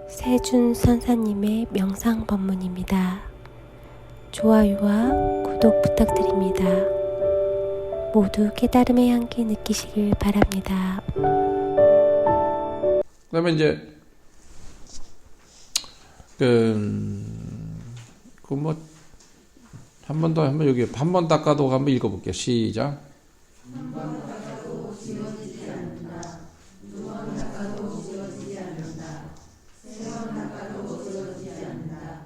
세준 선사님의 명상 법문입니다. 좋아요와 구독 부탁드립니다. 모두 깨달음의 향기 느끼시길 바랍니다. 그다음에 이제 한 번 더 한번 여기 한 번 닦아도 한번 읽어볼게요. 시작. 한 번 닦아도 지워지지 않는다. 두 번 닦아도 지워지지 않는다. 세 번 닦아도 지워지지 않는다.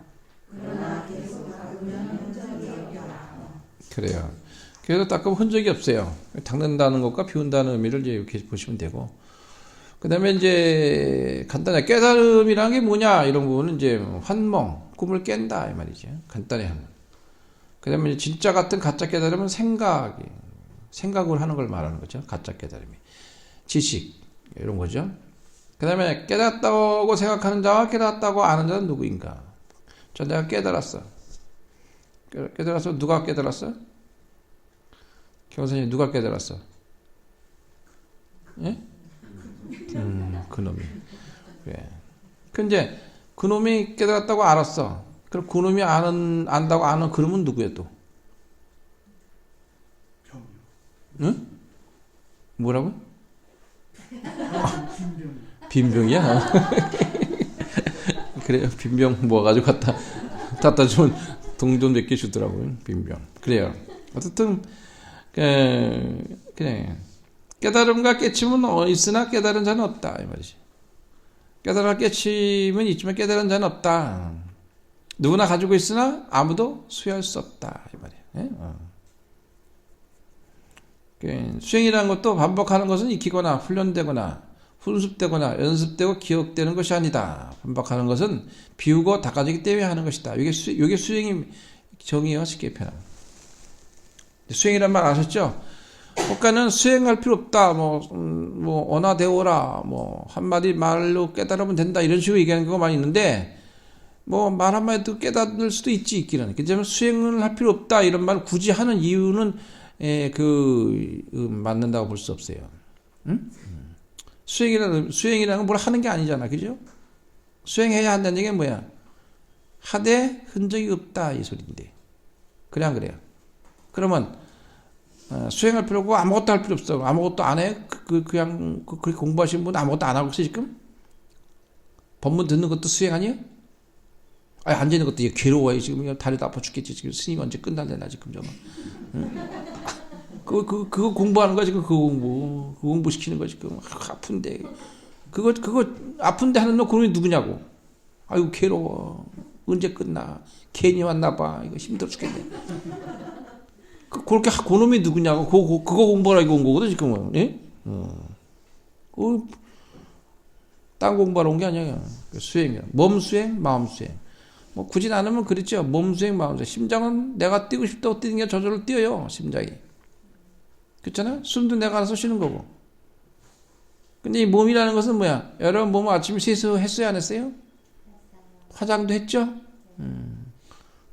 그러나 계속 닦으면 흔적이 없다. 그래요. 계속 닦으면 흔적이 없어요. 닦는다는 것과 비운다는 의미를 이제 이렇게 보시면 되고. 그 다음에 이제 간단하게 깨달음이라는 게 뭐냐 이런 부분은 이제 환몽, 꿈을 깬다 이 말이죠. 간단히 하면. 그 다음에 진짜 같은 가짜 깨달음은 생각을 하는 걸 말하는 거죠. 가짜 깨달음이. 지식 이런 거죠. 그 다음에 깨닫다고 생각하는 자와 깨닫다고 아는 자는 누구인가. 저 내가 깨달았어. 깨달았어. 누가 깨달았어? 경선생님 누가 깨달았어? 예? 그놈이. 그래. 근데 그놈이 깨달았다고 알았어. 그럼 그놈이 안다고 아는 그놈은 누구야 또? 응? 뭐라고? 빈병이야? 그래요. 빈병 모아가지고 갖다 주면 동전 몇 개 주더라고요. 빈병. 그래요. 어쨌든 그래. 깨달음과 깨침은 있으나 깨달은 자는 없다 이 말이지. 깨달음과 깨침은 있지만 깨달은 자는 없다. 누구나 가지고 있으나 아무도 수여할 수 없다 이 말이에요. 수행이라는 것도 반복하는 것은 익히거나 훈련되거나 훈습되거나 연습되고 기억되는 것이 아니다. 반복하는 것은 비우고 닦아지기 때문에 하는 것이다. 이게 수행이 정의가 쉽게 표현합니다. 수행이란 말 아셨죠? 국가는 수행할 필요 없다. 언하되오라. 한마디 말로 깨달으면 된다. 이런 식으로 얘기하는 경우가 많이 있는데, 말 한마디 듣고 깨달을 수도 있기는. 그렇지만 수행을 할 필요 없다. 이런 말을 굳이 하는 이유는, 맞는다고 볼 수 없어요. 응? 수행이라는 건 뭘 하는 게 아니잖아. 그죠? 수행해야 한다는 얘기는 뭐야? 하되 흔적이 없다. 이 소리인데. 그래, 안 그래요? 그러면, 수행할 필요 없고 아무것도 할 필요 없어. 아무것도 안 해? 그냥 그렇게 공부하시는 분 아무것도 안 하고 있어 지금? 법문 듣는 것도 수행 아니에요? 아니 앉아있는 것도 괴로워요. 지금 다리도 아파 죽겠지. 지금 스님이 언제 끝날래나 지금 저거. 응? 그거 공부하는 거야 지금. 그거 공부시키는 거야 지금. 아픈데 그거 아픈데 하는 너 그놈이 누구냐고. 아이고 괴로워. 언제 끝나. 괜히 왔나 봐. 이거 힘들어 죽겠네. 그렇게 그놈이 누구냐고. 그거 공부하라고 온 거거든 지금은. 예? 딴 공부하러 온 게 아니야. 수행이야. 몸 수행, 마음 수행. 굳이 나누면 그렇죠. 몸 수행, 마음 수행. 심장은 내가 뛰고 싶다고 뛰는 게 저절로 뛰어요. 심장이. 그렇잖아. 숨도 내가 알아서 쉬는 거고. 근데 이 몸이라는 것은 뭐야? 여러분 몸은 아침에 세수했어요, 안 했어요? 화장도 했죠?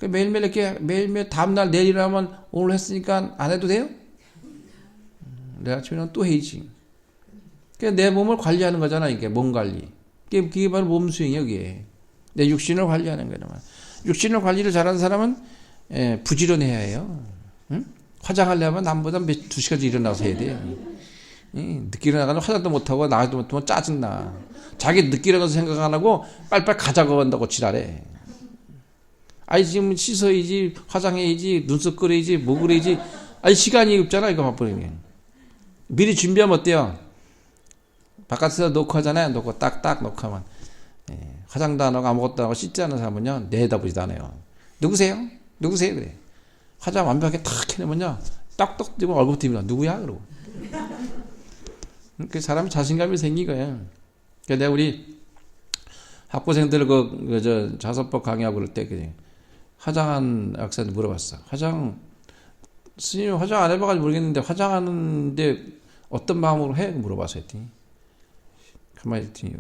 매일매일 매일매일 다음날 내일 일어나면 오늘 했으니까 안 해도 돼요? 내일 아침에는 또 해야지. 내 몸을 관리하는 거잖아, 이게. 몸 관리. 그게 바로 몸 수행이야, 이게. 내 육신을 관리하는 거야. 육신을 관리를 잘하는 사람은, 부지런해야 해요. 응? 화장하려면 남보다 2시간 일어나서 해야 돼. 늦게 일어나가면 화장도 못하고, 나가도 못하면 짜증나. 자기 늦게 일어나서 생각 안 하고, 빨리빨리 가자고 한다고 지랄해. 아니 지금 씻어야지, 화장해야지, 눈썹 그려야지, 뭐 그려야지. 아니 시간이 없잖아 이거 바쁘게. 미리 준비하면 어때요? 바깥에서 놓고 하잖아요. 놓고 딱딱 놓고 하면 화장도 안 하고 아무것도 안 하고 씻지 않은 사람은요 내다보지도 않아요. 누구세요? 그래. 화장 완벽하게 탁 해내면요 딱딱 뜨고 얼굴 띄면 누구야? 그러고. 그 사람이 자신감이 생긴 거예요. 그러니까 내가 우리 학부생들 자서법 강의하고 그럴 때 그냥 화장한 학생한테 물어봤어. 스님 화장 안 해봐가지고 모르겠는데 화장하는데 어떤 마음으로 해? 물어봐서 했더니 가만히 했더니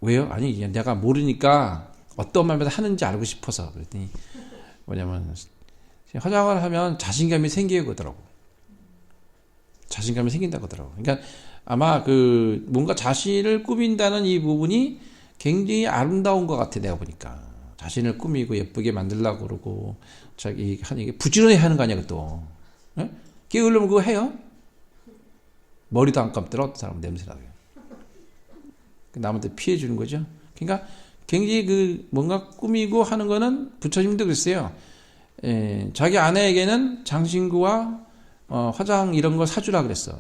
왜요? 아니 내가 모르니까 어떤 마음에서 하는지 알고 싶어서. 그랬더니 뭐냐면 화장을 하면 자신감이 생기게 그러더라고. 자신감이 생긴다고 하더라고. 그러니까 아마 뭔가 자신을 꾸민다는 이 부분이 굉장히 아름다운 것 같아 내가 보니까. 자신을 꾸미고 예쁘게 만들려고 그러고 자기 하는 게 부지런히 하는 거 아니야 그것도. 예? 게으르면 그거 해요? 머리도 안 감더라 어떤 사람은 냄새나게. 남한테 피해 주는 거죠. 그러니까 굉장히 그 뭔가 꾸미고 하는 거는 부처님도 그랬어요. 자기 아내에게는 장신구와 화장 이런 걸 사주라 그랬어.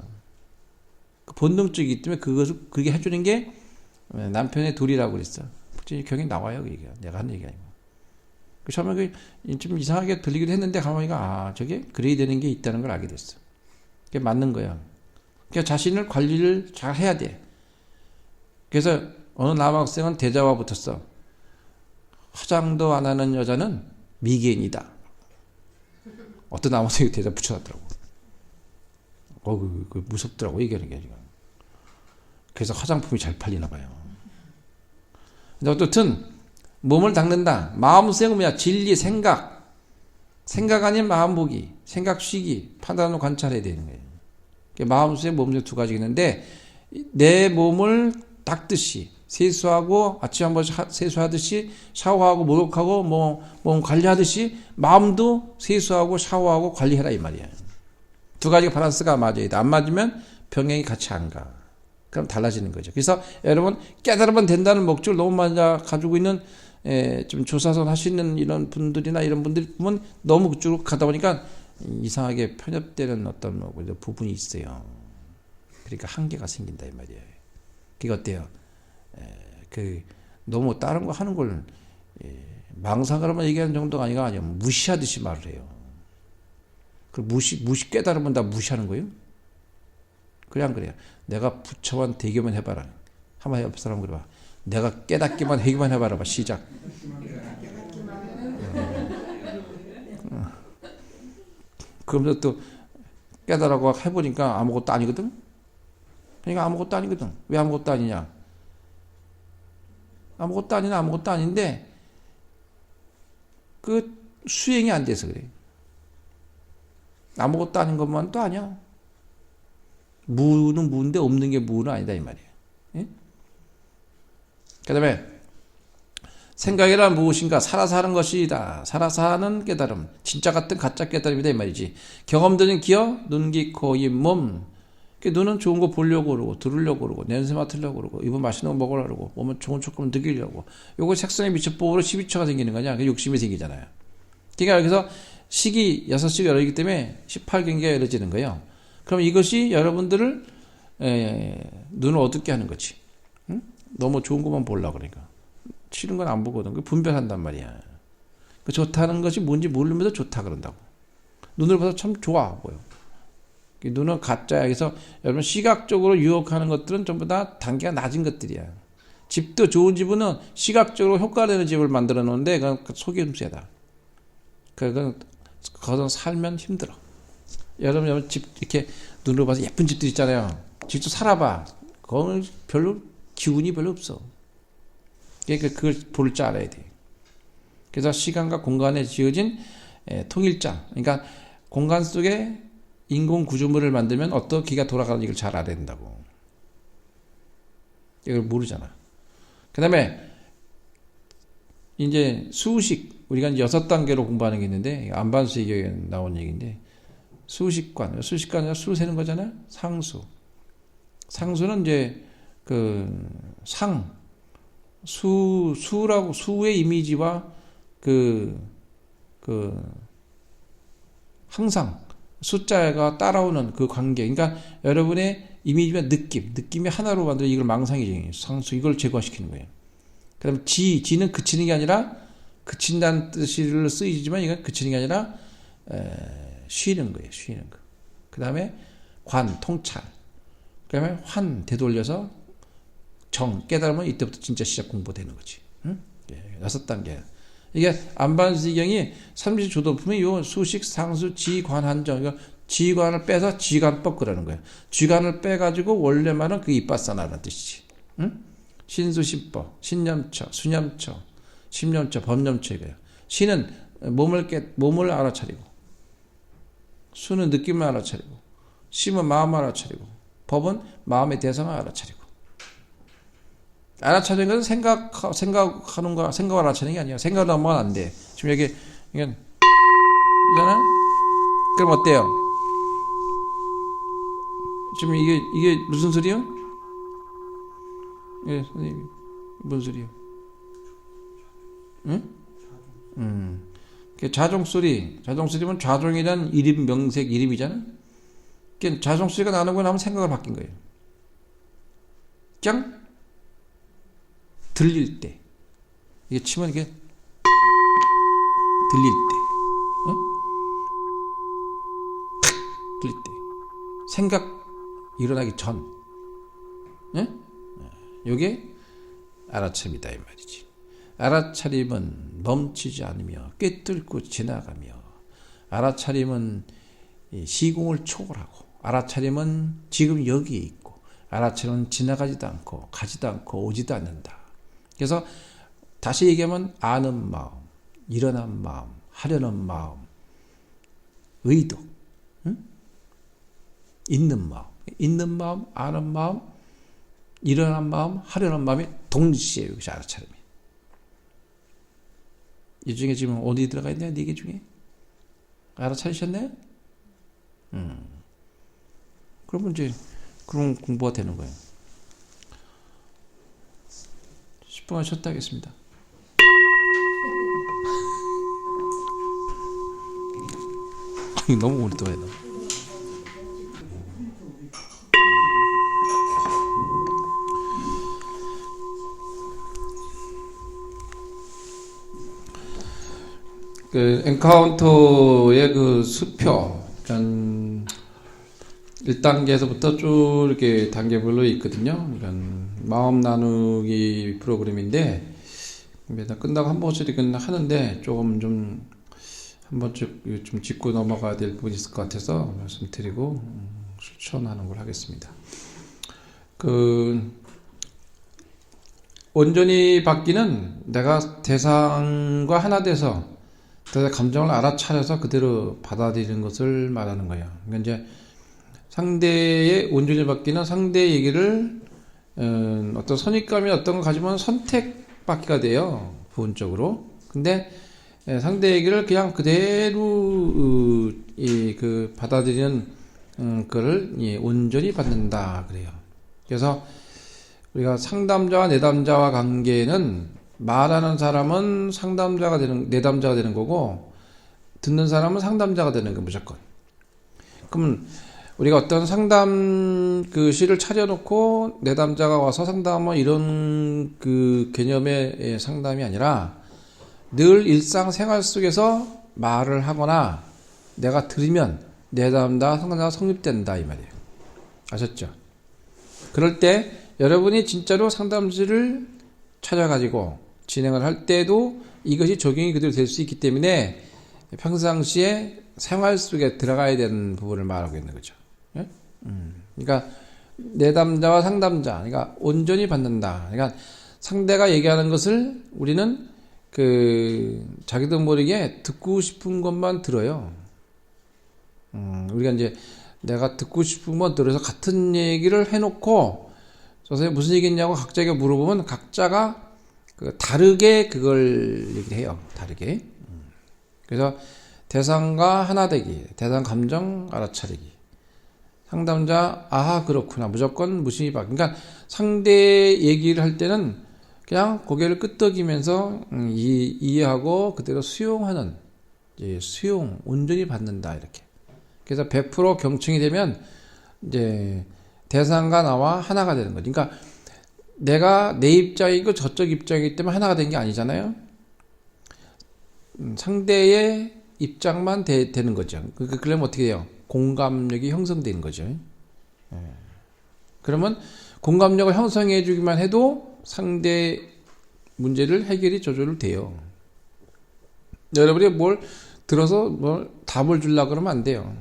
본능적이기 때문에 그게 해주는 게 남편의 도리라고 그랬어. 경에 나와요, 그 얘기가. 내가 한 얘기 아니고. 처음에 좀 이상하게 들리기도 했는데 가만히가 저게 그래야 되는 게 있다는 걸 알게 됐어. 그게 맞는 거야. 그러니까 자신을 관리를 잘 해야 돼. 그래서 어느 남학생은 대자와 붙었어. 화장도 안 하는 여자는 미개인이다. 어떤 남학생이 대자 붙여놨더라고. 그 무섭더라고 얘기하는 게. 그래서 화장품이 잘 팔리나 봐요. 근데 어떻든 몸을 닦는다. 마음속은 뭐야? 진리, 생각 아닌 마음 보기, 생각 쉬기, 판단으로 관찰해야 되는 거예요. 마음속에 몸속 두 가지가 있는데 내 몸을 닦듯이 세수하고 아침 한번 세수하듯이 샤워하고 목욕하고 몸 관리하듯이 마음도 세수하고 샤워하고 관리해라 이 말이야. 두 가지가 밸런스가 맞아야 돼. 안 맞으면 병행이 같이 안 가. 그럼 달라지는 거죠. 그래서 여러분 깨달으면 된다는 목적을 너무 많이 가지고 있는 좀 조사선 하시는 이런 분들이나 이런 분들이 보면 너무 그쪽으로 가다 보니까 이상하게 편협되는 어떤 부분이 있어요. 그러니까 한계가 생긴다 이 말이에요. 그게 어때요? 너무 다른 거 하는 걸 망상으로만 얘기하는 정도가 아니라 무시하듯이 말을 해요. 그 무시 깨달으면 다 무시하는 거예요? 그래 안 그래요? 내가 부처만 대교만 해봐라. 한번 옆 사람 그래봐. 내가 깨닫기만 해기만 해봐라. 시작. 그러면서 또 깨달아고 해보니까 아무것도 아니거든. 그러니까 아무것도 아니거든. 왜 아무것도 아니냐? 아무것도 아니나 아무것도 아닌데 그 수행이 안 돼서 그래. 아무것도 아닌 것만 또 아니야. 무는 무인데 없는 게 무는 아니다 이 말이에요. 예? 그 다음에 생각이란 무엇인가? 살아서 하는 것이다. 살아서 하는 깨달음. 진짜 같은 가짜 깨달음이다 이 말이지. 경험되는 기어, 눈, 귀, 코, 입, 몸. 눈은 좋은 거 보려고 그러고 들으려고 그러고 냄새 맡으려고 그러고 입은 맛있는 거 먹으려고 그러고 몸은 좋은 조금 느끼려고. 요거 색선의 미첩법으로 12초가 생기는 거냐? 그 욕심이 생기잖아요. 그러니까 여기서 식이 6시가 열리기 때문에 18경기가 열어지는 거예요. 그럼 이것이 여러분들을 눈을 어둡게 하는 거지. 응? 너무 좋은 것만 보려고 그러니까. 싫은 건 안 보거든. 그 분별한단 말이야. 그 좋다는 것이 뭔지 모르면서 좋다 그런다고. 눈을 봐서 참 좋아 보여. 눈은 가짜야. 그래서 여러분 시각적으로 유혹하는 것들은 전부 다 단계가 낮은 것들이야. 집도 좋은 집은 시각적으로 효과 되는 집을 만들어 놓는데 그건 속임수다. 그건 거기서 살면 힘들어. 여러분 집 이렇게 눈으로 봐서 예쁜 집들 있잖아요. 집도 살아봐. 그거는 별로 기운이 별로 없어. 그러니까 그걸 볼 줄 알아야 돼. 그래서 시간과 공간에 지어진 통일장. 그러니까 공간 속에 인공 구조물을 만들면 어떻게 돌아가는지 이걸 잘 알아야 된다고. 이걸 모르잖아. 그 다음에 이제 수식. 우리가 6단계로 공부하는 게 있는데 안반수에 나온 얘기인데 수식관. 수식관은 수를 세는 거잖아요. 상수. 상수는 이제 수라고 수의 이미지와 항상 숫자가 따라오는 그 관계. 그러니까 여러분의 이미지와 느낌이 하나로 만들어 이걸 망상이지. 상수 이걸 제거시키는 거예요. 그다음 지는 그치는 게 아니라 그친다는 뜻을 쓰이지만 이건 그치는 게 아니라 쉬는 거예요. 쉬는 거. 그다음에 관 통찰. 그다음에 환 되돌려서 정 깨달으면 이때부터 진짜 시작 공부되는 거지. 응? 6단계. 이게 안반수경이 30조도품이 요 수식, 상수, 지관, 한정. 이거 지관을 빼서 지관법 그러는 거예요. 지관을 빼가지고 원래 말은 그게 이빠사나라는 뜻이지. 응? 신수신법, 신념처, 수념처, 심념처, 법념처 이거예요. 신은 몸을 알아차리고, 수는 느낌을 알아차리고, 심은 마음을 알아차리고, 법은 마음의 대상을 알아차리고. 알아차리는 것은 생각하는 거, 생각을 알아차리는 게 아니야. 생각을 하면 안 돼. 지금 여기, 이건, 이잖아? 그럼 어때요? 지금 이게 무슨 소리요? 예, 선생님. 무슨 소리요? 응? 자종소리. 자종소리면 자종이란 이름, 명색, 이름이잖아? 그러니까 자종소리가 나는 거 나면 생각을 바뀐 거예요. 그냥 들릴 때. 이게 치면 이게 들릴 때. 응? 들릴 때. 생각 일어나기 전. 응? 요게 알아차림이다 이 말이지. 알아차림은 멈추지 않으며 꿰뚫고 지나가며, 알아차림은 시공을 초월하고, 알아차림은 지금 여기에 있고, 알아차림은 지나가지도 않고 가지도 않고 오지도 않는다. 그래서 다시 얘기하면 아는 마음, 일어난 마음, 하려는 마음, 의도, 응? 있는 마음, 아는 마음, 일어난 마음, 하려는 마음이 동시에 이것이 알아차림이에요. 이 중에 지금 어디 들어가 있나요? 4개 중에? 알아차리셨나요? 그러면 이제 그런 공부가 되는 거예요. 10분간 쉬었다 하겠습니다. 너무 오랫동안 했나? 그 엔카운터의 그 수표, 그러니까 1단계에서부터 쭉 이렇게 단계별로 있거든요. 그러니까 마음 나누기 프로그램인데 매달 끝나고 한 번씩은 하는데 조금 좀 한 번쯤 좀 짚고 넘어가야 될 부분이 있을 것 같아서 말씀드리고 추천하는 걸 하겠습니다. 그 온전히 받기는 내가 대상과 하나 돼서 그 감정을 알아차려서 그대로 받아들이는 것을 말하는 거예요. 그러니까 이제 상대의 온전히 받기는 상대의 얘기를 어떤 선입감이 어떤 거 가지면 선택받기가 돼요. 부분적으로. 근데 상대 얘기를 그냥 그대로 그 받아들이는 거를 온전히 받는다 그래요. 그래서 우리가 상담자와 내담자와 관계는 말하는 사람은 내담자가 되는 거고, 듣는 사람은 상담자가 되는 거 무조건. 그러면 우리가 어떤 상담 그 시를 차려놓고 내담자가 와서 상담하면 이런 그 개념의 상담이 아니라 늘 일상생활 속에서 말을 하거나 내가 들으면 내담자, 상담자가 성립된다 이 말이에요. 아셨죠? 그럴 때 여러분이 진짜로 상담실을 찾아가지고 진행을 할 때도 이것이 적용이 그대로 될 수 있기 때문에 평상시에 생활 속에 들어가야 되는 부분을 말하고 있는 거죠. 예? 그러니까 내담자와 상담자, 그러니까 온전히 받는다. 그러니까 상대가 얘기하는 것을 우리는 그 자기도 모르게 듣고 싶은 것만 들어요. 우리가 이제 내가 듣고 싶은 것 들어서 같은 얘기를 해놓고 선생님 무슨 얘기했냐고 각자에게 물어보면 각자가 그 다르게 그걸 얘기를 해요. 다르게. 그래서 대상과 하나 되기, 대상 감정 알아차리기. 상담자 아하 그렇구나 무조건 무심히 봐. 그러니까 상대 얘기를 할 때는 그냥 고개를 끄덕이면서 이해하고 그대로 수용하는, 수용 온전히 받는다 이렇게. 그래서 100% 경청이 되면 이제 대상과 나와 하나가 되는 거죠. 그러니까 내가 내 입장이고 저쪽 입장이기 때문에 하나가 된 게 아니잖아요. 상대의 입장만 되는 거죠. 그러면 어떻게 해요? 공감력이 형성되는 거죠. 그러면 공감력을 형성해 주기만 해도 상대 문제를 해결이 저절로 돼요. 여러분이 뭘 들어서 뭘 답을 주려고 그러면 안 돼요.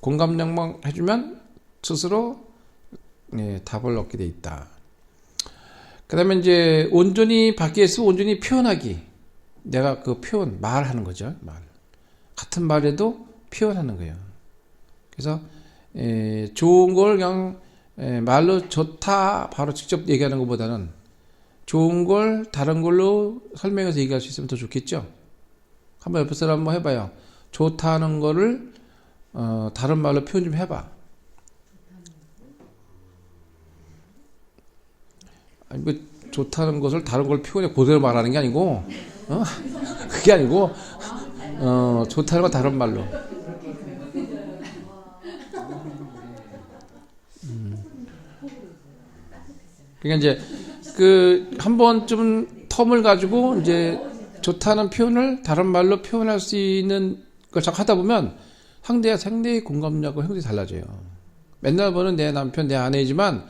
공감력만 해주면 스스로 답을 얻게 돼 있다. 그 다음에 이제 온전히 받기 위해서 온전히 표현하기. 내가 그 표현, 말하는 거죠. 말. 같은 말에도 표현하는 거예요. 그래서 좋은 걸 그냥 말로 좋다 바로 직접 얘기하는 것보다는 좋은 걸 다른 걸로 설명해서 얘기할 수 있으면 더 좋겠죠? 한번 옆에 사람 한번 해봐요. 좋다는 거를 다른 말로 표현 좀 해봐. 아니, 뭐 좋다는 것을 다른 걸 표현해 그대로 말하는 게 아니고, 그게 아니고, 좋다는 거 다른 말로. 그러니까 이제 한 번쯤 텀을 가지고 이제 좋다는 표현을 다른 말로 표현할 수 있는 걸 자꾸 하다 보면 상대의 공감력과 형성이 달라져요. 맨날 보는 내 남편, 내 아내이지만,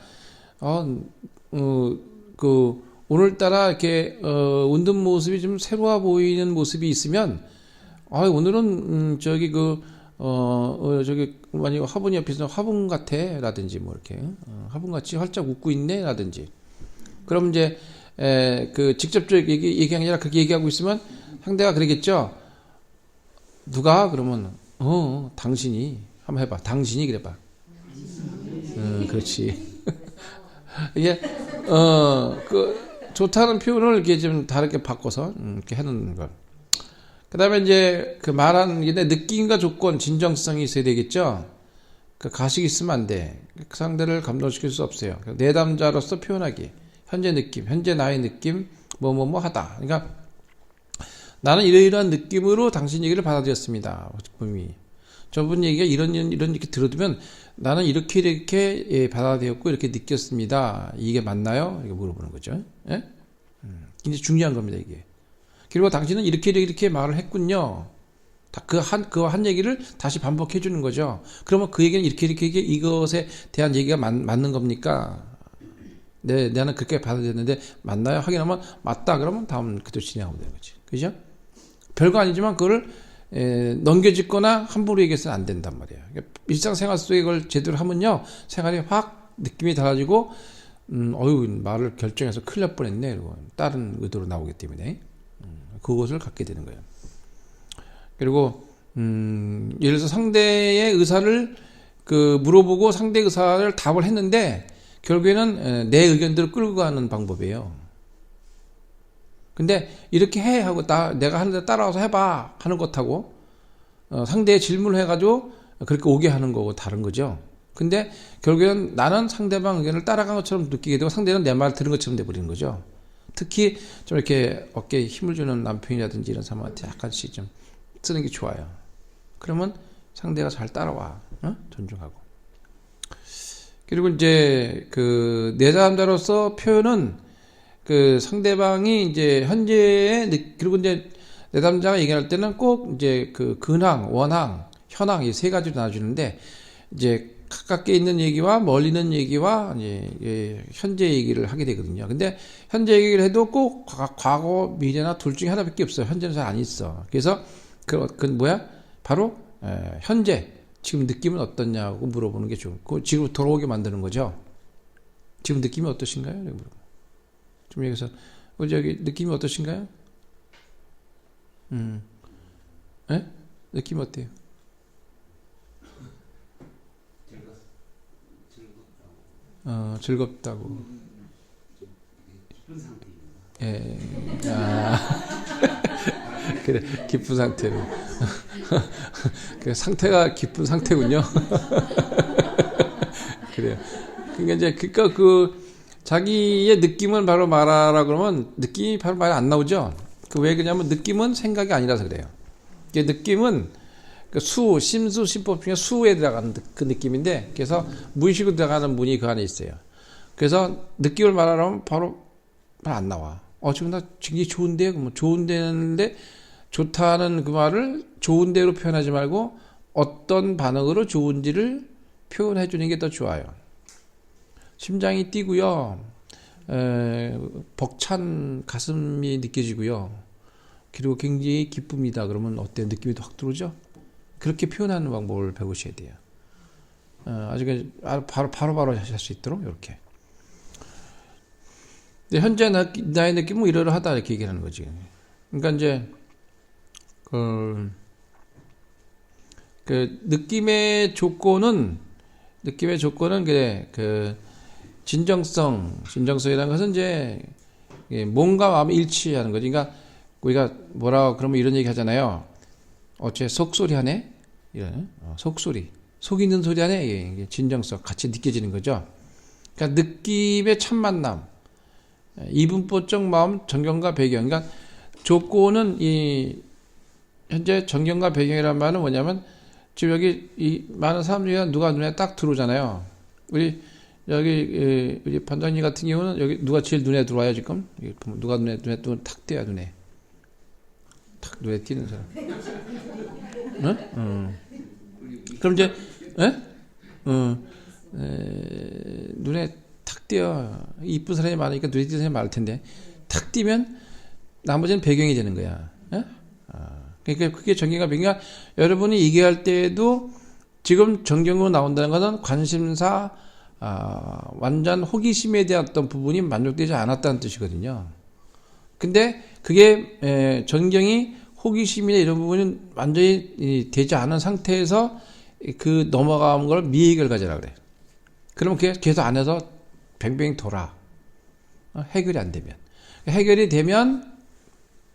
오늘따라 이렇게, 웃는 모습이 좀 새로워 보이는 모습이 있으면, 오늘은, 만약 화분 옆에서 화분 같아, 라든지, 뭐, 이렇게, 화분같이 활짝 웃고 있네, 라든지. 그럼 이제, 직접적으로 얘기한 게 아니라 그렇게 얘기하고 있으면 상대가 그러겠죠? 누가? 그러면, 당신이. 한번 해봐. 당신이 그래봐. 그렇지. 이게, 좋다는 표현을 이렇게 좀 다르게 바꿔서, 이렇게 하는 걸. 그 다음에 이제 말하는 게 느낌과 조건, 진정성이 있어야 되겠죠? 가식이 있으면 안 돼. 그 상대를 감동시킬 수 없어요. 내담자로서 표현하기. 현재 느낌, 현재 나의 느낌, 뭐뭐뭐 하다. 그러니까 나는 이러이러한 느낌으로 당신 얘기를 받아들였습니다. 분명히. 저분 얘기가 이런 이렇게 들어두면 나는 이렇게 받아들였고 이렇게 느꼈습니다. 이게 맞나요? 이렇게 물어보는 거죠. 예? 이제 중요한 겁니다, 이게. 그리고 당신은 이렇게 말을 했군요. 그 한 얘기를 다시 반복해 주는 거죠. 그러면 그 얘기는 이렇게 이것에 대한 얘기가 맞는 겁니까? 네, 나는 그렇게 받아들였는데 맞나요? 확인하면 맞다. 그러면 다음 그대로 진행하면 되는 거지. 그죠? 별거 아니지만 그거를 넘겨짓거나 함부로 얘기해서는 안 된단 말이에요. 그러니까 일상생활 속에 이걸 제대로 하면요, 생활이 확 느낌이 달라지고, 말을 결정해서 큰일 날 뻔했네. 이러고 다른 의도로 나오기 때문에 그것을 갖게 되는 거예요. 그리고 예를 들어서 상대의 의사를 물어보고 상대 의사를 답을 했는데 결국에는 내 의견대로 끌고 가는 방법이에요. 근데 이렇게 해 하고 내가 하는데 따라와서 해봐 하는 것하고 상대의 질문을 해가지고 그렇게 오게 하는 거고 다른 거죠. 근데 결국에는 나는 상대방 의견을 따라간 것처럼 느끼게 되고 상대는 내 말 들은 것처럼 돼버리는 거죠. 특히 좀 이렇게 어깨에 힘을 주는 남편이라든지 이런 사람한테 약간씩 좀 쓰는 게 좋아요. 그러면 상대가 잘 따라와. 존중하고. 그리고 이제 내담자로서 표현은 상대방이 이제 현재의 그리고 이제 내담자가 얘기할 때는 꼭 이제 근황, 원황, 현황 이 세 가지로 나눠주는데 이제 가깝게 있는 얘기와 멀리 있는 얘기와 이제 현재 얘기를 하게 되거든요. 근데 현재 얘기를 해도 꼭 과거, 미래나 둘 중에 하나밖에 없어요. 현재는 잘 안 있어. 그래서 뭐야? 바로 현재 지금 느낌은 어떻냐고 물어보는 게 좋고 지금 돌아오게 만드는 거죠. 지금 느낌이 어떠신가요? 좀 여기서 저기 느낌이 어떠신가요? 예? 느낌이 어때요? 즐겁다고. 예. 그래, 기쁜 상태로. 그 상태가 기쁜 상태군요. 그래요. 그러니까 이제 자기의 느낌을 바로 말하라 그러면 느낌이 바로 말 안 나오죠. 왜 그러냐면 느낌은 생각이 아니라서 그래요. 느낌은 심수, 심법 중에 수에 들어가는 그 느낌인데, 그래서 무의식으로 들어가는 문이 그 안에 있어요. 그래서 느낌을 말하라면 바로 말 안 나와. 지금 나 굉장히 좋은데, 좋은데는데, 좋다는 그 말을 좋은 대로 표현하지 말고 어떤 반응으로 좋은지를 표현해 주는 게 더 좋아요. 심장이 뛰고요. 벅찬 가슴이 느껴지고요. 그리고 굉장히 기쁩니다. 그러면 어때? 느낌이 확 들어오죠? 그렇게 표현하는 방법을 배우셔야 돼요. 아주 바로 하실 수 있도록 이렇게. 현재 나의 느낌은 이러하다 이렇게 얘기하는 거지. 그러니까 이제 느낌의 조건은 진정성이라는 것은 이제 몸과 마음이 일치하는 거지. 그러니까 우리가 뭐라고 그러면 이런 얘기 하잖아요. 어째 속소리 하네? 이런 속소리. 속 있는 소리 하네? 이게 진정성 같이 느껴지는 거죠. 그러니까 느낌의 첫 만남. 이분법적 마음 정경과 배경. 그러니까 조건은 이 현재 정경과 배경이라는 말은 뭐냐면 지금 여기 이 많은 사람들이 누가 눈에 딱 들어오잖아요. 우리 여기 우리 판장님 같은 경우는 여기 누가 제일 눈에 들어와요 지금? 누가 눈에 탁 띄어요 눈에. 탁 눈에 띄는 사람. 응? 그럼 이제 눈에 탁 띄어. 이쁜 사람이 많으니까 눈에 띄는 사람이 많을 텐데 탁 띄면 나머지는 배경이 되는 거야. 그러니까 그게 정경과 배경이야. 여러분이 얘기할 때에도 지금 정경으로 나온다는 것은 관심사, 완전 호기심에 대한 어떤 부분이 만족되지 않았다는 뜻이거든요. 근데 그게 정경이 호기심이나 이런 부분은 완전히 되지 않은 상태에서 그 넘어간 걸 미해결과제라 그래. 그러면 그게 계속 안에서 뱅뱅 돌아. 해결이 안 되면. 해결이 되면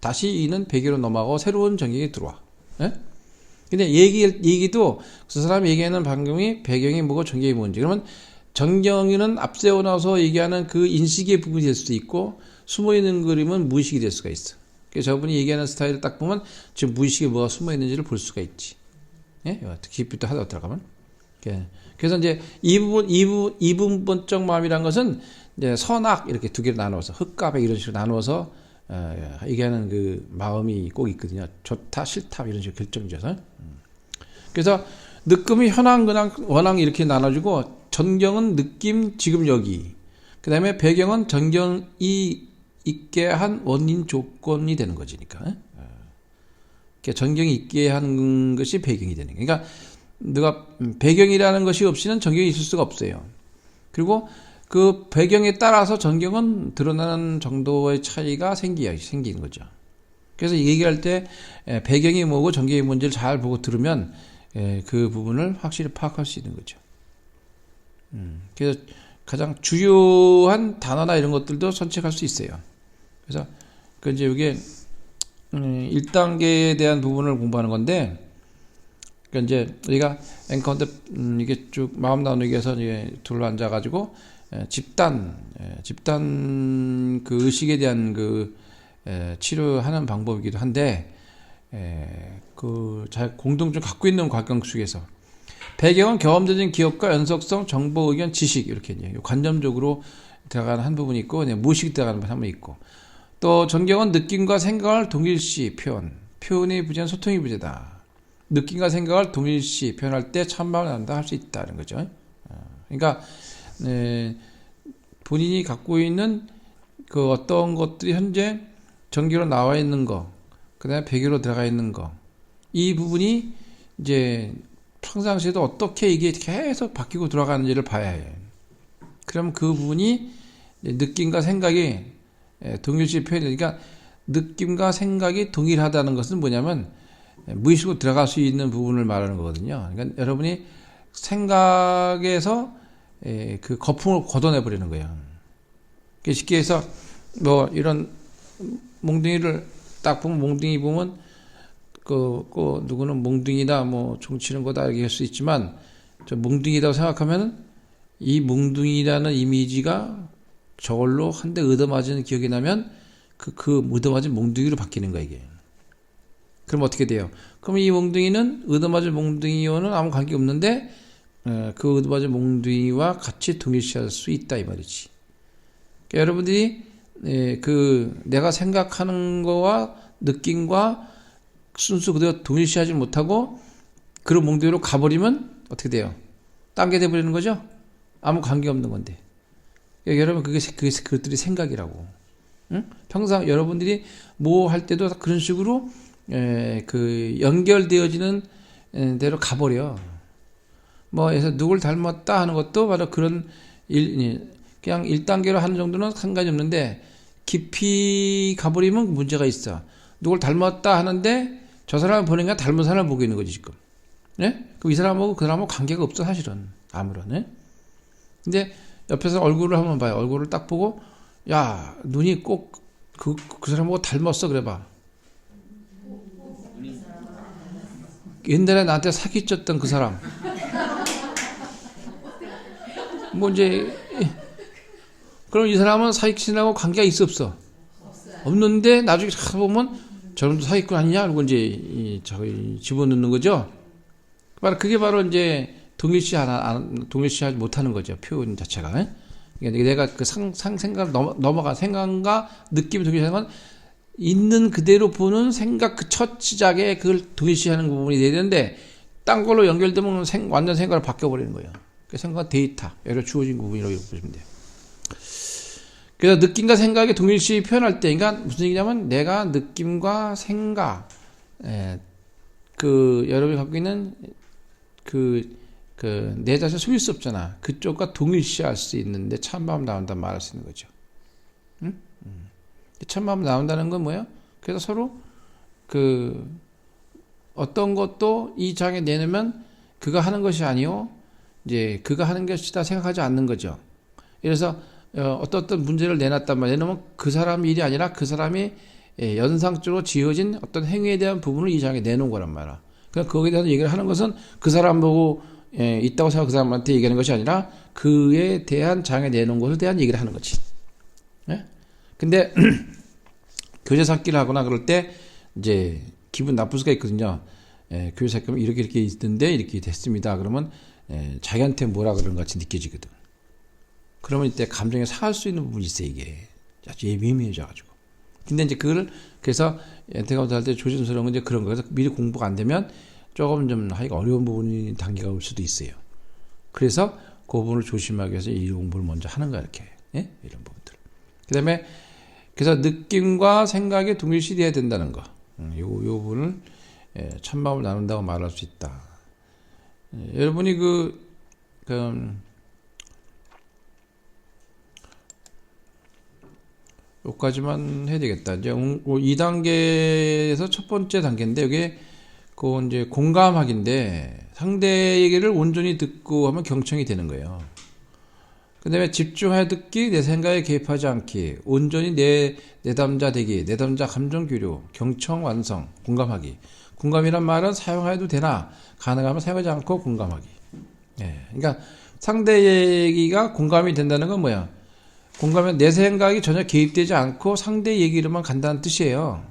다시 이는 배경으로 넘어가고 새로운 정경이 들어와. 예? 근데 얘기도 그 사람이 얘기하는 방금이 배경이 뭐고 정경이 뭔지. 그러면 정경이는 앞세워 나서 얘기하는 그 인식의 부분이 될 수도 있고 숨어 있는 그림은 무의식이 될 수가 있어. 그래서 저분이 얘기하는 스타일을 딱 보면 지금 무의식에 뭐가 숨어 있는지를 볼 수가 있지. 예? 깊이 또 하다 들어가면. 그래서 이제 이분법적 마음이란 것은 이제 선악 이렇게 두 개로 나누어서 흑과백 이런 식으로 나누어서 얘기하는 그 마음이 꼭 있거든요. 좋다, 싫다 이런 식으로 결정져서. 그래서 느낌이 현황, 근황, 원황 이렇게 나눠지고 전경은 느낌, 지금 여기. 그 다음에 배경은 전경이 있게 한 원인 조건이 되는 거지니까. 그러니까 전경이 있게 하는 것이 배경이 되는 거예요. 그러니까 누가 배경이라는 것이 없이는 전경이 있을 수가 없어요. 그리고 그 배경에 따라서 전경은 드러나는 정도의 차이가 생기는 거죠. 그래서 얘기할 때 배경이 뭐고 전경이 뭔지를 잘 보고 들으면 그 부분을 확실히 파악할 수 있는 거죠. 그래서 가장 주요한 단어나 이런 것들도 선택할 수 있어요. 그래서 그 이제 이게 1단계에 대한 부분을 공부하는 건데, 그러니까 이제 우리가 엔카운터 이게 쭉 마음 나누기 위해서 이제 둘러 앉아가지고 집단 그 의식에 대한 그 치료하는 방법이기도 한데, 그 공동점 갖고 있는 과경 속에서 배경은 경험적인 기억과 연속성, 정보, 의견, 지식 이렇게 이제 관점적으로 들어가는 한 부분이 있고, 무의식 들어가는 한 부분이 있고, 또 전경은 느낌과 생각을 동일시 표현이 부재는 소통이 부재다. 느낌과 생각을 동일시 표현할 때 참마음을 난다 할 수 있다는 거죠. 그러니까 본인이 갖고 있는 그 어떤 것들이 현재 전기로 나와 있는 거, 그 다음에 배경으로 들어가 있는 거, 이 부분이 이제 평상시에도 어떻게 이게 계속 바뀌고 돌아가는지를 봐야 해요. 그럼 그 부분이 느낌과 생각이 동일시 표현되니까, 느낌과 생각이 동일하다는 것은 뭐냐면 무의식으로 들어갈 수 있는 부분을 말하는 거거든요. 그러니까 여러분이 생각에서 그 거품을 걷어내 버리는 거예요. 쉽게 해서 뭐 이런 몽둥이를 딱 보면, 몽둥이 보면 그 누구는 몽둥이다 뭐 종치는 거다 이렇게 할 수 있지만, 저 몽둥이라고 생각하면 이 몽둥이라는 이미지가 저걸로 한 대 얻어맞은 기억이 나면 그 얻어맞은 몽둥이로 바뀌는 거야 이게. 그럼 어떻게 돼요? 그럼 이 몽둥이는 얻어맞은 몽둥이와는 아무 관계 없는데 그 얻어맞은 몽둥이와 같이 동일시할 수 있다 이 말이지. 그러니까 여러분들이 그 내가 생각하는 거와 느낌과 순수 그대로 동일시하지 못하고 그런 몽둥이로 가버리면 어떻게 돼요? 딴 게 돼버리는 거죠? 아무 관계 없는 건데. 그러니까 여러분 그것들이 생각이라고. 응? 평상 여러분들이 뭐 할 때도 그런 식으로 그 연결되어지는 대로 가버려. 뭐 해서 누굴 닮았다 하는 것도 바로 그런 그냥 1단계로 하는 정도는 상관이 없는데, 깊이 가버리면 문제가 있어. 누굴 닮았다 하는데 저 사람을 보니까 닮은 사람을 보고 있는 거지 지금. 네? 그럼 이 사람하고 그 사람하고 관계가 없어 사실은 아무런. 네? 근데 옆에서 얼굴을 한번 봐요. 얼굴을 딱 보고, 야 눈이 꼭 그 사람하고 닮았어 그래봐. 옛날에 나한테 사기쳤던 그 사람. 뭐 이제 그럼 이 사람은 사기친하고 관계가 있어 없어? 없는데 나중에 찾아보면 저놈도 사기꾼 아니냐? 그리고 이제 저기 집어넣는 거죠. 그게 바로 이제 동일시하지 못하는 거죠. 표현 자체가. 그러니까 내가 그 생각을 넘어가 생각과 느낌이 동일시하는 건 있는 그대로 보는 생각 그 첫 시작에 그걸 동일시하는 부분이 돼야 되는데 딴 걸로 연결되면 완전 생각을 바뀌어버리는 거예요. 그 생각은 데이터, 여러 주어진 부분이라고 보시면 돼요. 그래서 느낌과 생각의 동일시 표현할 때, 그러니까 무슨 얘기냐면 내가 느낌과 생각, 여러분이 갖고 있는 내 자신을 속일 수 없잖아. 그쪽과 동일시할 수 있는데 참마음 나온다 말할 수 있는 거죠. 응? 참마음 나온다는 건 뭐예요? 그래서 서로 어떤 것도 이 장에 내놓으면 그가 하는 것이 아니요, 이제 그가 하는 것이다 생각하지 않는 거죠. 그래서 어떤 문제를 내놨단 말이에요. 내놓으면 그 사람 일이 아니라 그 사람이 연상적으로 지어진 어떤 행위에 대한 부분을 이 장에 내놓은 거란 말이야. 그러니까 거기에 대해서 얘기를 하는 것은 그 사람 보고 있다고 생각 그 사람한테 얘기하는 것이 아니라 그에 대한 장에 내놓은 것에 대한 얘기를 하는 거지. 근데 교제삭기를 하거나 그럴 때 이제 기분 나쁠 수가 있거든요. 교제삭기면 이렇게 있던데 이렇게 됐습니다. 그러면 자기한테 뭐라 그러는 것 같이 느껴지거든. 그러면 이때 감정에 상할 수 있는 부분이 있어요. 이게 아주 예민해져가지고. 근데 이제 그래서 엔테가운트 할 때 조심스러운 건 이제 그런 거예요. 그래서 미리 공부가 안 되면 조금 좀 하기가 어려운 부분이 단계가 올 수도 있어요. 그래서 그 부분을 조심하기 위해서 이 공부를 먼저 하는 거야, 이렇게. 이런 부분들. 그 다음에 그래서 느낌과 생각이 동일시돼야 된다는 거. 요 부분을 참마음을 나눈다고 말할 수 있다. 여러분이 여기까지만 해야 되겠다. 이제 2단계에서 첫 번째 단계인데, 이게 이제 공감하기인데, 상대 얘기를 온전히 듣고 하면 경청이 되는 거예요. 그 다음에 집중하여 듣기, 내 생각에 개입하지 않기, 온전히 내담자 되기, 내담자 감정 교류, 경청 완성, 공감하기. 공감이란 말은 사용해도 되나, 가능하면 사용하지 않고 공감하기. 그러니까 상대 얘기가 공감이 된다는 건 뭐야? 공감은 내 생각이 전혀 개입되지 않고 상대 얘기로만 간다는 뜻이에요.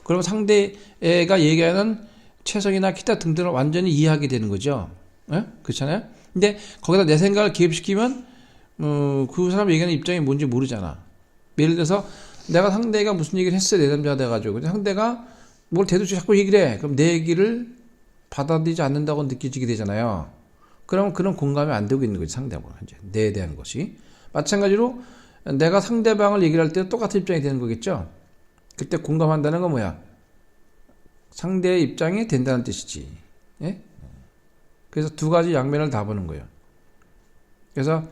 그러면 상대가 얘기하는 채성이나 기타 등등을 완전히 이해하게 되는 거죠. 그렇잖아요? 근데 거기다 내 생각을 개입시키면 그 사람 얘기하는 입장이 뭔지 모르잖아. 예를 들어서 내가 상대가 무슨 얘기를 했어요. 내담자가 돼가지고. 근데 상대가 뭘 대도시 자꾸 얘기를 해. 그럼 내 얘기를 받아들이지 않는다고 느껴지게 되잖아요. 그러면 그런 공감이 안 되고 있는 거지, 상대하고. 이제 내에 대한 것이. 마찬가지로 내가 상대방을 얘기를 할 때 똑같은 입장이 되는 거겠죠. 그때 공감한다는 건 뭐야? 상대의 입장이 된다는 뜻이지. 그래서 두 가지 양면을 다 보는 거예요. 그래서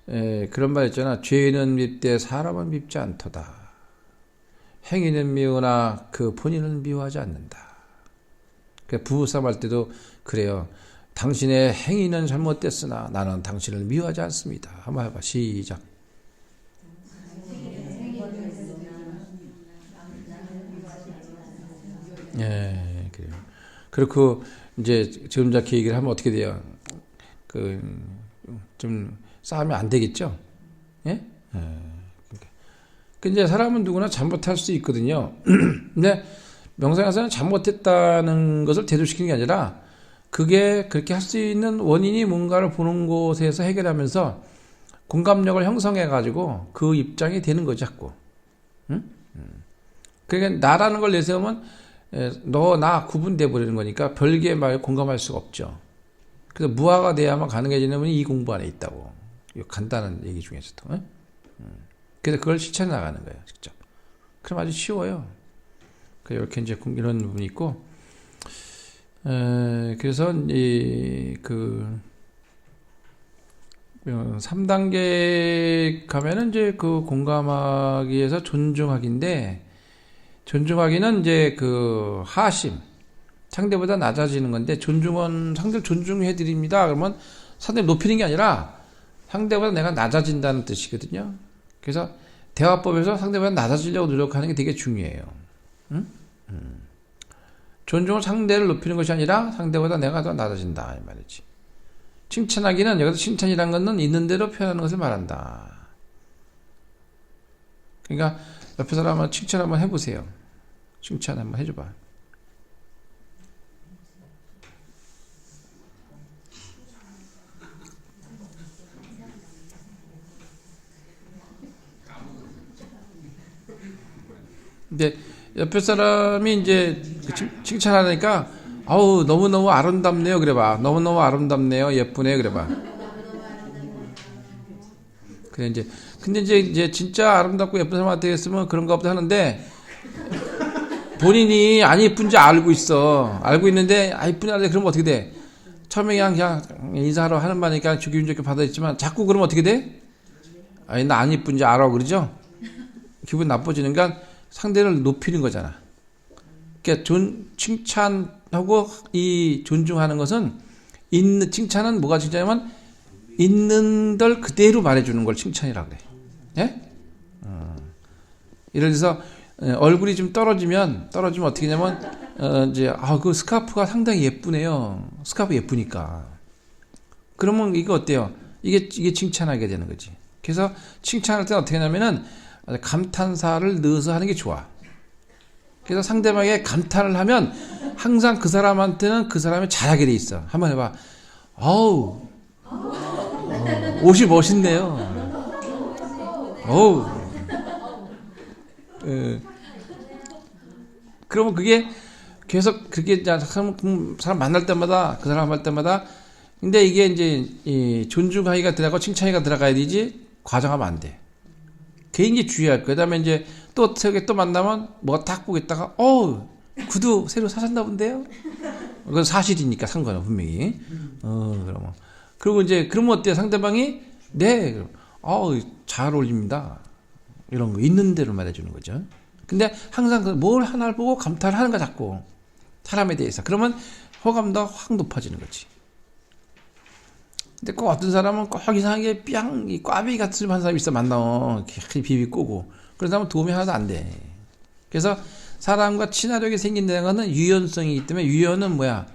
그런 말 있잖아. 죄인은 밉되 사람은 밉지 않도다. 행위는 미우나 그 본인은 미워하지 않는다. 부부싸움 할 때도 그래요. 당신의 행위는 잘못됐으나 나는 당신을 미워하지 않습니다. 한번 해봐. 시작. 그래요. 그렇고 이제 지금 저렇게 얘기를 하면 어떻게 돼요? 좀 싸우면 안 되겠죠? 근데 사람은 누구나 잘못할 수 있거든요. 근데 명상에서는 잘못했다는 것을 대조시키는 게 아니라 그게 그렇게 할 수 있는 원인이 뭔가를 보는 곳에서 해결하면서 공감력을 형성해가지고 그 입장이 되는 거지, 자꾸. 그러니까 나라는 걸 내세우면 너, 나 구분돼 버리는 거니까 별개의 말에 공감할 수가 없죠. 그래서 무아가 돼야만 가능해지는 분이 이 공부 안에 있다고. 이 간단한 얘기 중에서도. 그래서 그걸 실천해 나가는 거예요, 직접. 그럼 아주 쉬워요. 이렇게 이제 이런 부분이 있고, 그래서 3단계 가면은 이제 그 공감하기에서 존중하기인데, 존중하기는 이제 하심, 상대보다 낮아지는 건데, 존중은 상대를 존중해 드립니다. 그러면 상대를 높이는 게 아니라 상대보다 내가 낮아진다는 뜻이거든요. 그래서 대화법에서 상대보다 낮아지려고 노력하는 게 되게 중요해요. 응? 존중은 상대를 높이는 것이 아니라 상대보다 내가 더 낮아진다 이 말이지. 칭찬하기는 여기서 칭찬이란 것은 있는 대로 표현하는 것을 말한다. 그러니까 옆에 사람 칭찬 한번 해보세요. 칭찬 한번 해줘봐. 근데 옆에 사람이 이제 칭찬하니까 아우 너무너무 아름답네요 그래봐. 너무너무 아름답네요 예쁘네요 그래봐. 그래 이제 근데 이제 진짜 아름답고 예쁜 사람한테 했으면 그런가 보다 하는데 본인이 안 예쁜지 알고 있어. 알고 있는데 예쁘냐 그러면 어떻게 돼? 처음에 그냥 인사하러 하는 말이니까 좋게 좋게 받아있지만 자꾸 그러면 어떻게 돼? 아니 나 안 예쁜지 알아 그러죠? 기분 나빠지니까 상대를 높이는 거잖아. 그러니까 칭찬하고 이 존중하는 것은 칭찬은 뭐가 칭찬이냐면 있는 걸 그대로 말해주는 걸 칭찬이라고 그래. 예? 예를 들어서 얼굴이 좀 떨어지면 어떻게 하냐면 이제 그 스카프가 상당히 예쁘네요. 스카프 예쁘니까. 그러면 이거 어때요? 이게 칭찬하게 되는 거지. 그래서 칭찬할 때는 어떻게 하냐면은 감탄사를 넣어서 하는 게 좋아. 그래서 상대방에게 감탄을 하면 항상 그 사람한테는 그 사람이 잘하게 돼 있어. 한번 해봐. 어우, 옷이 멋있네요. 어우. 그러면 그게 계속 그렇게 사람 만날 때마다 그 사람 할 때마다 근데 이게 이제 이 존중하기가 들어가고 칭찬이가 들어가야 되지 과장하면 안 돼. 개인이 주의할 거야. 그 다음에 이제 또 만나면 뭐가 딱 보고 있다가 구두 새로 사셨나 본데요? 그건 사실이니까 산 거는 분명히. 그러면 그리고 이제 그러면 어때요? 상대방이 네, 잘 어울립니다. 이런 거 있는 대로 말해주는 거죠. 근데 항상 뭘 하나를 보고 감탄을 하는 거야 자꾸 사람에 대해서. 그러면 호감도가 확 높아지는 거지. 근데 꼭 어떤 사람은 꼭 이상하게 이 꽈배기 같은 한 사람이 있어 만나면 비비 꼬고 그런 사람은 도움이 하나도 안 돼. 그래서 사람과 친화력이 생긴다는 것은 유연성이기 때문에 유연은 뭐야?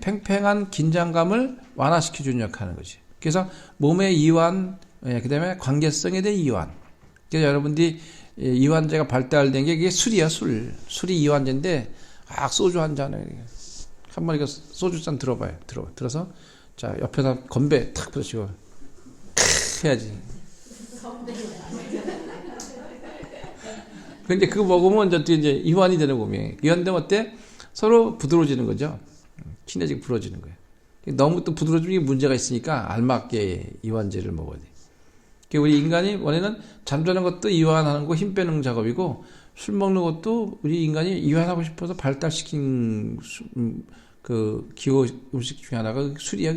팽팽한 긴장감을 완화시켜주는 역할을 하는 거지. 그래서 몸의 이완, 그 다음에 관계성에 대한 이완. 그래서 여러분들이 이완제가 발달된 게 이게 술이야, 술. 술이 이완제인데, 소주 한 잔에. 한번 이거 소주 잔 들어봐요. 들어서. 자, 옆에다 건배 탁 부딪히고. 해야지. 근데 그거 먹으면 이제 이완이 되는 몸이에요. 이완되면 어때? 서로 부드러워지는 거죠. 친해지고 부러지는 거예요. 너무 또 부드러워지는 게 문제가 있으니까 알맞게 이완제를 먹어야 돼. 우리 인간이 원래는 잠자는 것도 이완하는 거 힘 빼는 작업이고 술 먹는 것도 우리 인간이 이완하고 싶어서 발달시킨 그 기호 음식 중에 하나가 술이야.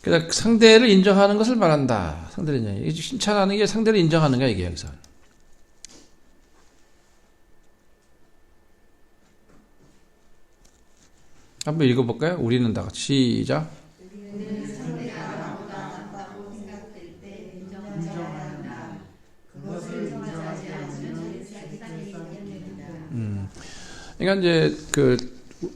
그래서 상대를 인정하는 것을 말한다. 상대를 인정해. 칭찬하는 게 상대를 인정하는 거야, 이게 여기서. 한번 읽어볼까요? 우리는 다 같이 시작. 그러니까 이제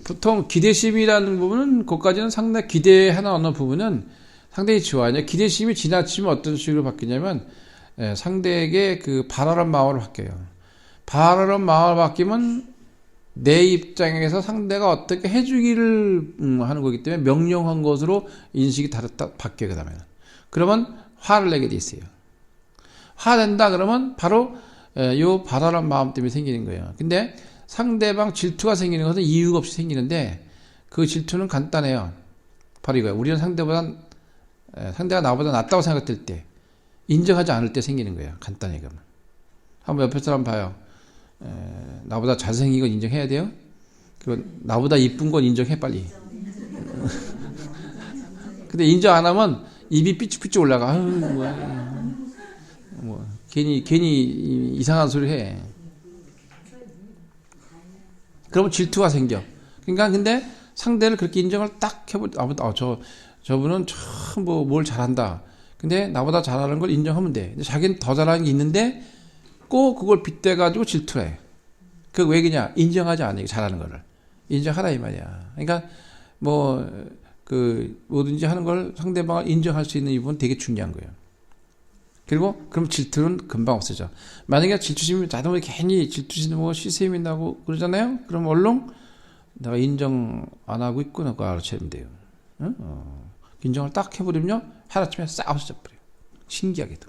보통 기대심이라는 부분은 그것까지는 상당히 기대하나 어느 부분은 상당히 좋아요. 기대심이 지나치면 어떤 식으로 바뀌냐면 상대에게 그 발랄한 마음으로 바뀌어요. 발랄한 마음으로 바뀌면 내 입장에서 상대가 어떻게 해주기를 하는 거기 때문에 명령한 것으로 인식이 바뀌어요. 그러면 화를 내게 돼 있어요. 화낸다 그러면 바로 요 발랄한 마음 때문에 생기는 거예요. 근데 상대방 질투가 생기는 것은 이유가 없이 생기는데 그 질투는 간단해요. 바로 이거예요. 우리는 상대가 나보다 낫다고 생각될 때 인정하지 않을 때 생기는 거예요. 간단히 그러면. 한번 옆에 사람 봐요. 나보다 잘생긴 건 인정해야 돼요? 그리고 나보다 이쁜 건 인정해 빨리. 근데 인정 안 하면 입이 삐쭉삐쭉 올라가. 괜히 이상한 소리 해. 그러면 질투가 생겨. 그러니까 근데 상대를 그렇게 인정을 딱 해보. 저분은 참 뭘 잘한다. 근데 나보다 잘하는 걸 인정하면 돼. 근데 자기는 더 잘하는 게 있는데 꼭 그걸 빗대가지고 질투해. 그 왜 그냐? 인정하지 않아. 잘하는 거를. 인정하라 이 말이야. 그러니까 뭐든지 하는 걸 상대방을 인정할 수 있는 이 부분 되게 중요한 거예요. 그리고 그럼 질투는 금방 없어져. 만약에 질투심이 자동으로 괜히 질투심이 뭐 시샘이 나고 그러잖아요. 그럼 얼른 내가 인정 안 하고 있구나 그거 알아채면 돼요. 인정을 딱 해버리면 하루아침에 싹 없어져 버려요. 신기하게도.